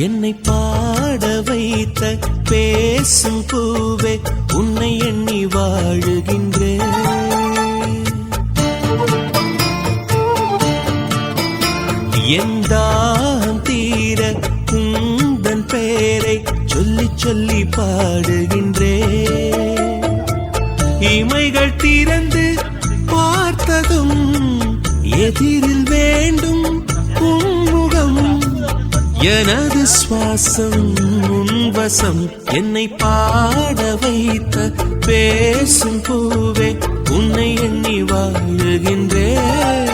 என்னை பாட வைத்த பேசும் பூவே உன்னை எண்ணி வாழுகின்றேன். என் தாகம் தீர உந்தன் பேரை சொல்லி சொல்லி பாடுகின்றேன். இமைகள் திறந்து பார்த்ததும் எதிரில் வேண்டும் உன்முகம். எனது சுவாசம் உன்வசம். என்னை பாட வைத்த பேசும் பூவே உன்னை எண்ணி வாழுகின்றேன்.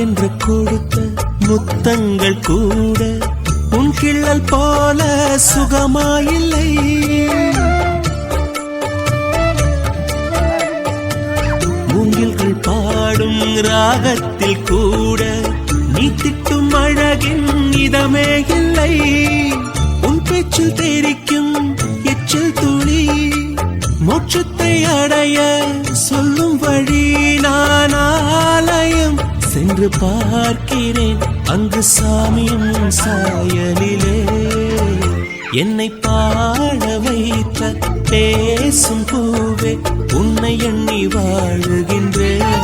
என்று கொடுத்த முத்தங்கள் கூட உன் கிள்ளல் போல சுகமாயில்லை. மூங்கில்கள் பாடும் ராகத்தில் கூட நீ திட்டும் அழகின் இதமே இல்லை. உன் பேச்சில் தெரிக்கும் எச்சில் துளி மோட்சத்தை அடைய சொல்லும் வழி. நான் ஆலயம் சென்று பார்க்கிறேன் அங்கு சாமியும் சாயலிலே. என்னை பாட வைத்த பேசும் பூவே உன்னை எண்ணி வாழுகின்றேன்.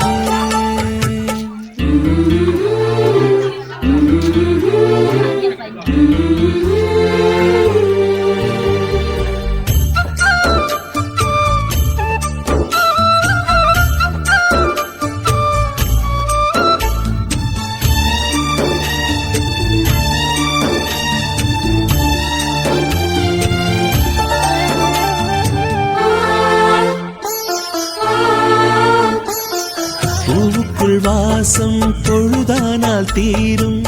வாசம் பொழுதானால் தீரும்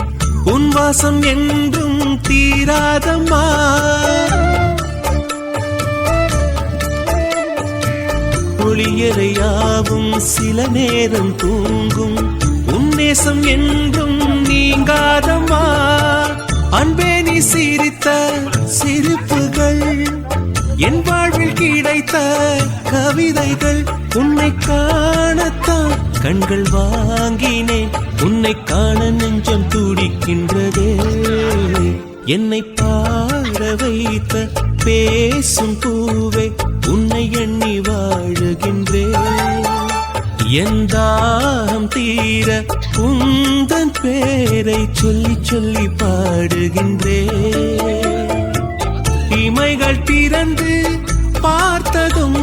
உன் வாசம் என்றும் தீராதம்மா. ஒளியறையாவும் சில நேரம் தூங்கும் உன் நேசம் என்றும் நீங்காதம்மா. அன்பே நீ சிரித்த சிரிப்புகள் என் வாழ்வில் கிடைத்த கவிதைகள். உன்னை காணத்தான் கண்கள் வாங்கினேன் உன்னை காண நெஞ்சம் துடிக்கின்றதே. என்னை பாட வைத்த பேசும் பூவே உன்னை எண்ணி வாழுகின்றேன். என் தாகம் தீர உந்தன் பேரை சொல்லி சொல்லி பாடுகின்றேன். இமைகள் திறந்து பார்த்ததும்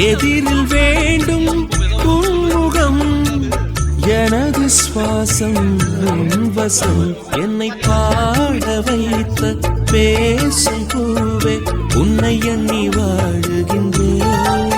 எதிரில் வேண்டும் உன்முகம். எனது சுவாசம் உன்வசம். என்னை பாட வைத்த பேசும் பூவே உன்னை எண்ணி வாழுகின்றேன்.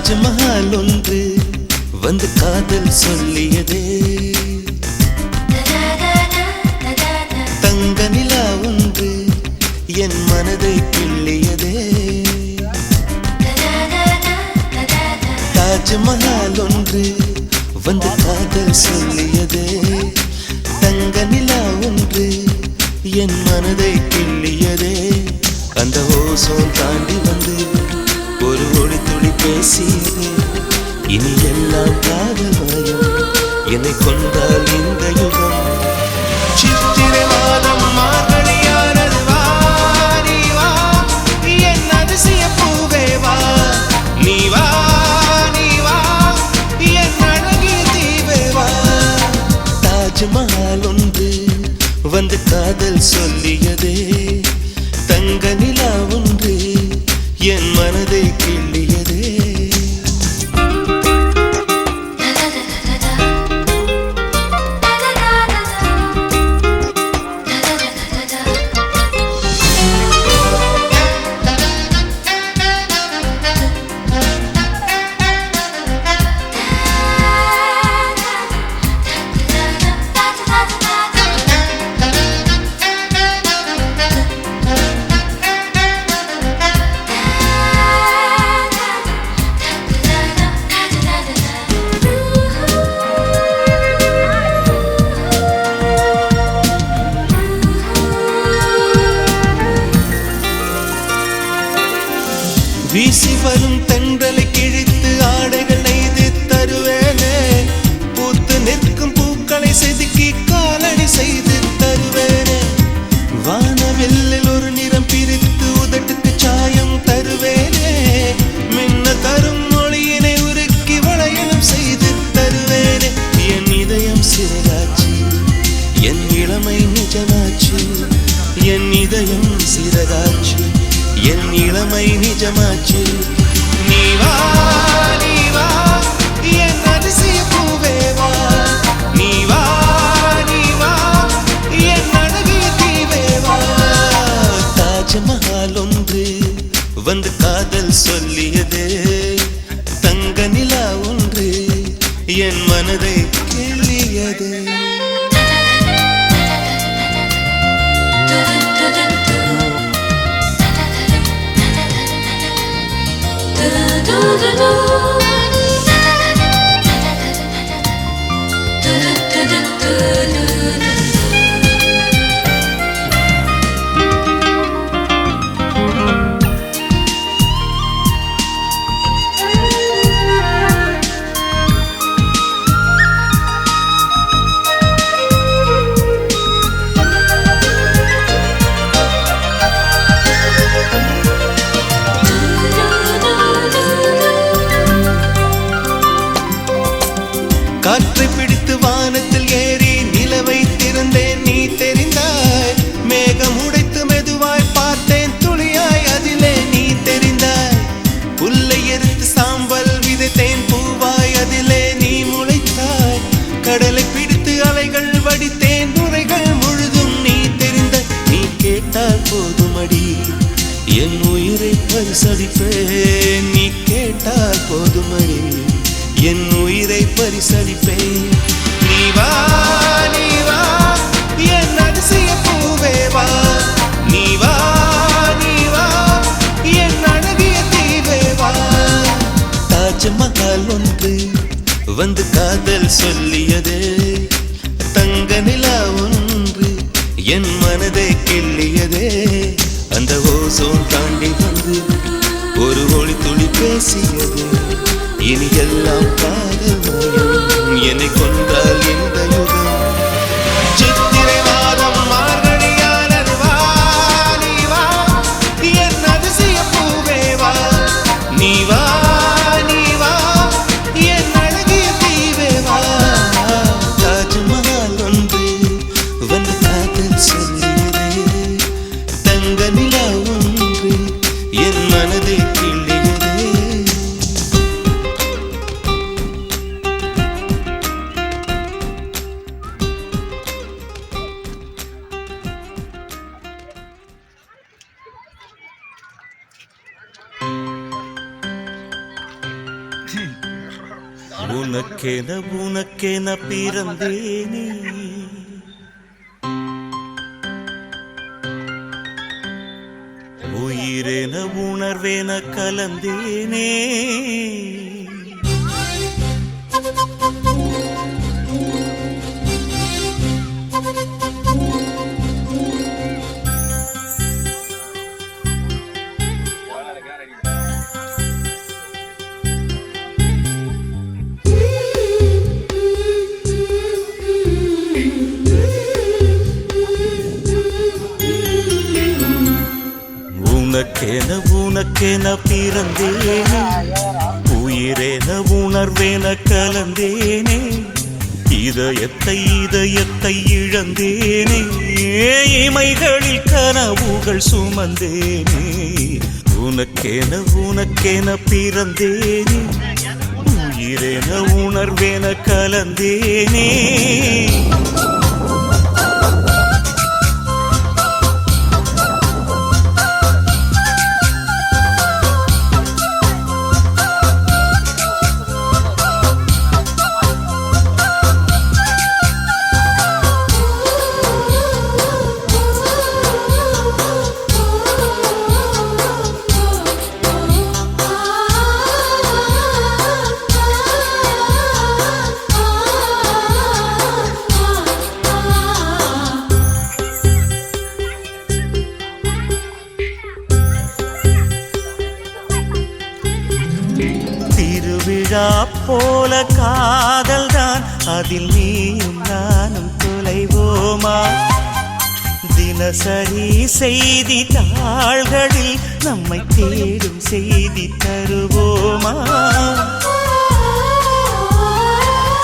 தாஜ்மஹால் ஒன்று வந்து காதல் சொல்லியதே, தங்க நிலா ஒன்று என் மனதை கிள்ளியதே. தாஜ்மஹால் ஒன்று வந்து காதல் சொல்லியதே, தங்க நிலா ஒன்று என் மனதை கிள்ளியதே. அந்த ஓசோன் தாண்டி வந்து ஒரு ஒளி துளி பேசியதே, இனி எல்லாம் காதல் மயம் என்னை கொண்டால் இந்த யுகம். சித்திரை மாதம் மார்கழியானது, வா நீ வா என் அதிசய பூவே வா, நீ வா நீ வா என் அழகிய தீவே வா. தாஜ்மஹால் ஒன்று வந்து காதல் சொல்லியதே, தங்க நிலா ஒன்று என் மனதை கிள்ளியதே. வீசி வரும் தென்றலை கிழித்து ஆடைகள் நெய்து தருவேனே, பூத்து நிற்கும் பூக்களை செதுக்கி காலடி செய்து தருவேனே. வானவெல்லில் ஒரு நிறம் பிரித்து உதட்டுக்கு சாயம் தருவேனே, மின்ன தரும் மொழியினை உருக்கி வளையலும் செய்து தருவேனே. என் இதயம் சிறகாச்சு, என் இளமை நிஜமாச்சு, என் இதயம் சிறகாச்சு, என் இளமை நிஜமாச்சு. நீ வா நீ வா என் அதிசய பூவே வா, நீ வா நீ வா என் அழகிய தீவே வா. தாஜ்மஹால் ஒன்று வந்து காதல் சொல்லியதே, தங்க நிலா ஒன்று என் மனதை கிள்ளியதே. காற்றை பிடித்து வானத்தில் ஏறி நிலவை திறந்தேன், நீ தெரிந்தாய். மேகம் உடைத்து மெதுவாய் பார்த்தேன், துளியாய் அதிலே நீ தெரிந்தாய். புல்லை எரித்து சாம்பல் விதைத்தேன், பூவாய் அதிலே நீ முளைத்தாய். கடலை பிடித்து அலைகள் வடித்தேன், நுரைகள் முழுதும் நீ தெரிந்த. நீ கேட்டால் போதுமடி என் உயிரை பரிசளிப்பேன், நீ கேட்டால் போதுமடி என் உயிரை பரிசளிப்பேன். நீ வா நீ வா என் அதிசய பூவே வா, நீ வா நீ வா என் அழகிய தீவே வா. தாஜ்மஹால் ஒன்று வந்து காதல் சொல்லியதே, தங்க நிலா ஒன்று என் மனதை கிள்ளியதே. அந்த ஓசோன் தாண்டி வந்து ஒரு ஒளி துளி பேசியது, இனி எல்லாம் காதல் மயம் என்னை கொண்டால் இந்த யுகம். சித்திரை மாதம் மார்கழியானது, வா நீ வா என் அதிசய பூவே வா, நீ வா நீ வா என் அழகிய தீவே வா. தாஜ்மஹால் ஒன்று வந்து காதல் சொல்லியதே, தங்க நிலா ஒன்று என் மனதை கிள்ளியதே. உனக்கென உனக்கென பிறந்தேனே உயிரென உணர்வேன கலந்தேனே உனக்கென உனக்கென பிறந்தேனே உயிரென உணர்வேன கலந்தேனே இதயத்தை இதயத்தை இழந்தேனே இமைகளில் கனவுகள் சுமந்தேனே உனக்கென உனக்கென பிறந்தேனே உயிரென உணர்வேன கலந்தேனே திருவிழா போல காதல் தான் அதில் நீயும் நானும் தொலைவோமா தினசரி செய்தி தாள்களில் நம்மை தேடும் செய்தி தருவோமா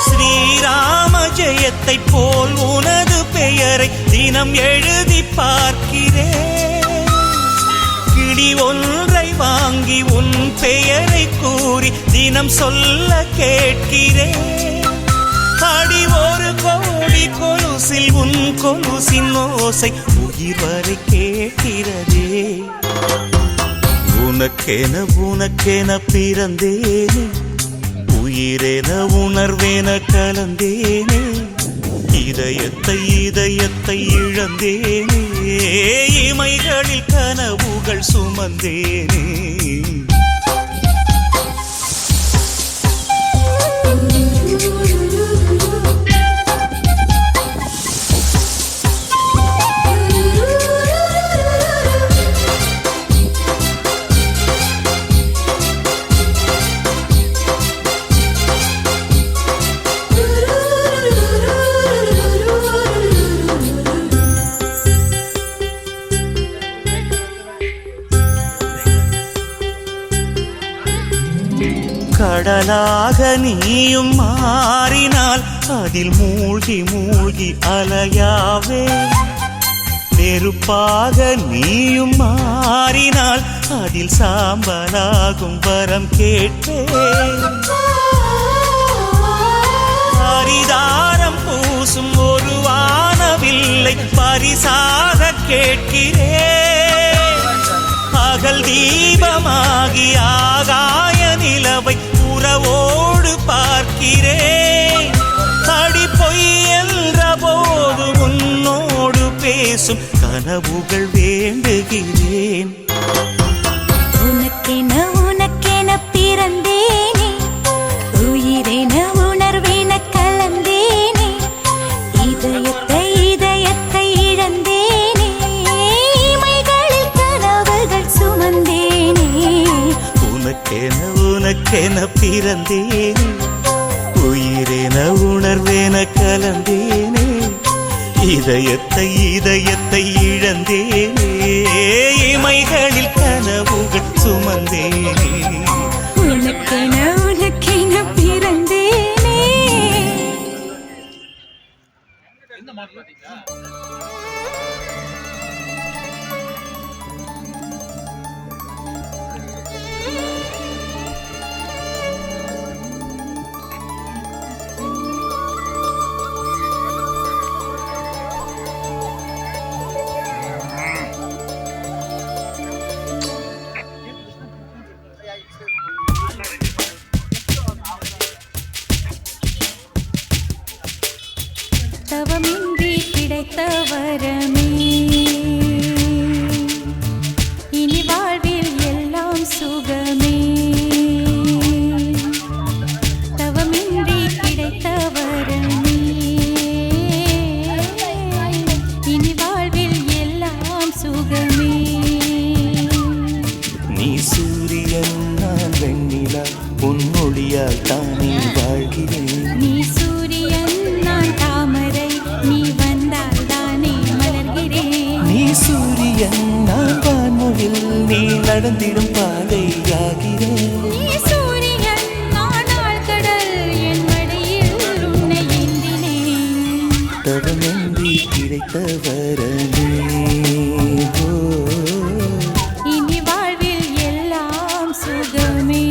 ஸ்ரீராம ஜெயத்தை போல் உனது பெயரை தினம் எழுதி பார்க்கிறேன் கிளி ஒன்றை வாங்கி உன் பெயரை கூறி தினம் சொல்ல கேட்கிறேன் அடி ஒரு கோடி கொலுசில் உன் கொலுசின் ஓசை உயிர் வரை கேட்கிறதே உனக்கென உனக்கென பிறந்தேனே உயிரென உணர்வேன கலந்தேனே இதயத்தை இதயத்தை இழந்தேனே இமைகளில் கனவுகள் சுமந்தேனே கடலாக நீயும் மாறினால் அதில் மூழ்கி மூழ்கி அலையாவே நெருப்பாக நீயும் மாறினால் அதில் சாம்பலாகும் வரம் கேட்பேன் பரிதாரம் பூசும் ஒரு வானவில்லை பரிசாக கேட்கிறேன் பகல் தீபமாகி ஆகாய நிலவை உறவோடு பார்க்கிறேன் அடி பொய் என்ற போது உன்னோடு பேசும் கனவுகள் வேண்டுகிறேன் உனக்கென உனக்கென பிறந்தேனே உயிரென உணர்வேன கலந்தேனே இதயத்தை இதயத்தை இழந்தேனே இமைகளில் கனவுகள் சுமந்தேனே உனக்கென உனக்கென பிறந்தேனே உயிரென உணர்வேன கலந்தேனே இதயத்தை இதயத்தை இழந்தேனே இமைகளில் கனவுகள் சுமந்தேனே உனக்கென உனக்கென பிறந்தேனே கிடைத்த வரமே இனி வாழ்வில் எல்லாம் சுகமே தவமின்றி கிடைத்த வரமே இனி வாழ்வில் எல்லாம் சுகமே நீ சூரியன் நான் வெண்ணிலா உன் ஒளியால் தானே வாழ்கிறேன் நீ சூரியன் நான் தாமரை நீ வந்தால் தானே மலர்கிறேன் நீ சூரியன் நான் வான்முகில் நீ நடந்திடும் பாதையாகிறேன் நீ சூரியன் நான் ஆழ்கடல் என் மடியில் உன்னை ஏந்தினேன் தவமின்றி கிடைத்த வரமே ஓ. இனி வாழ்வில் எல்லாம் சுகமே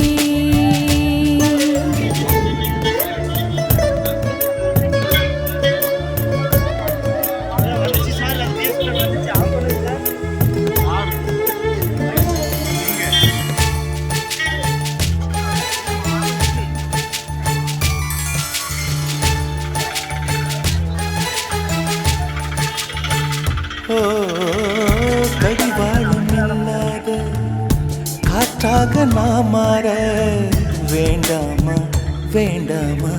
ஓ கடிவாளம் இல்லாத காற்றாக நாம் மாற வேண்டாமா வேண்டாமா